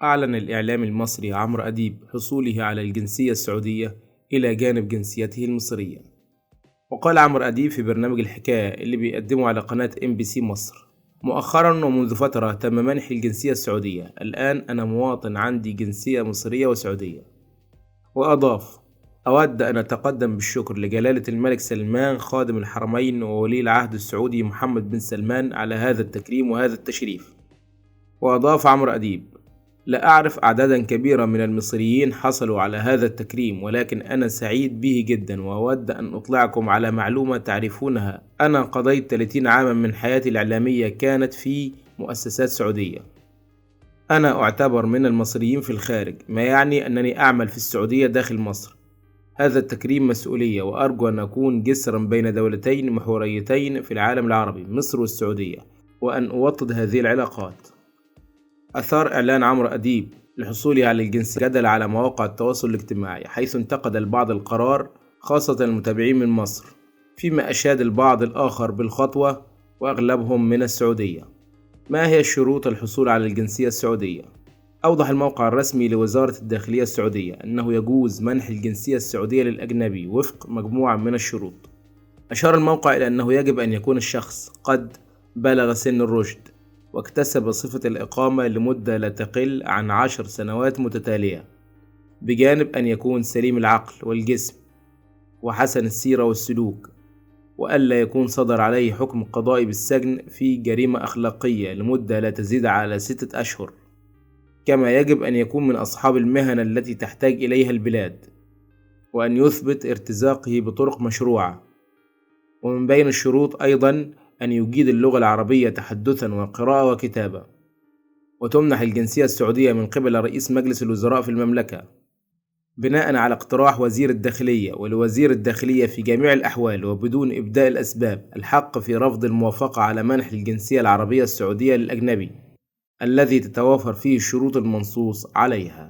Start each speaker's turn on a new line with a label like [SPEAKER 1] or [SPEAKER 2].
[SPEAKER 1] أعلن الإعلامي المصري عمرو أديب حصوله على الجنسية السعودية إلى جانب جنسيته المصرية. وقال عمرو أديب في برنامج الحكاية اللي بيقدمه على قناة MBC مصر: مؤخرا ومنذ فترة تم منحي الجنسية السعودية، الآن أنا مواطن عندي جنسية مصرية وسعودية. وأضاف: أود أن أتقدم بالشكر لجلالة الملك سلمان خادم الحرمين وولي العهد السعودي محمد بن سلمان على هذا التكريم وهذا التشريف. وأضاف عمرو أديب: لا أعرف أعدادا كبيرة من المصريين حصلوا على هذا التكريم، ولكن أنا سعيد به جدا، وأود أن أطلعكم على معلومة تعرفونها. أنا قضيت 30 عاما من حياتي الإعلامية كانت في مؤسسات سعودية. أنا أعتبر من المصريين في الخارج، ما يعني أنني أعمل في السعودية داخل مصر. هذا التكريم مسؤولية، وأرجو أن أكون جسرا بين دولتين محوريتين في العالم العربي، مصر والسعودية، وأن أوطد هذه العلاقات. أثار إعلان عمرو أديب لحصوله على الجنسية جدل على مواقع التواصل الاجتماعي، حيث انتقد البعض القرار، خاصة المتابعين من مصر، فيما أشاد البعض الآخر بالخطوة وأغلبهم من السعودية. ما هي شروط الحصول على الجنسية السعودية؟ أوضح الموقع الرسمي لوزارة الداخلية السعودية أنه يجوز منح الجنسية السعودية للأجنبي وفق مجموعة من الشروط. أشار الموقع إلى أنه يجب أن يكون الشخص قد بلغ سن الرشد، واكتسب صفة الإقامة لمدة لا تقل عن 10 سنوات متتالية، بجانب أن يكون سليم العقل والجسم وحسن السيرة والسلوك، وألا يكون صدر عليه حكم قضائي بالسجن في جريمة أخلاقية لمدة لا تزيد على 6 أشهر. كما يجب أن يكون من أصحاب المهن التي تحتاج إليها البلاد، وأن يثبت ارتزاقه بطرق مشروعة. ومن بين الشروط أيضا أن يجيد اللغة العربية تحدثا وقراءة وكتابة. وتمنح الجنسية السعودية من قبل رئيس مجلس الوزراء في المملكة، بناء على اقتراح وزير الداخلية، ولوزير الداخلية في جميع الأحوال وبدون إبداء الأسباب الحق في رفض الموافقة على منح الجنسية العربية السعودية للأجنبي الذي تتوافر فيه الشروط المنصوص عليها.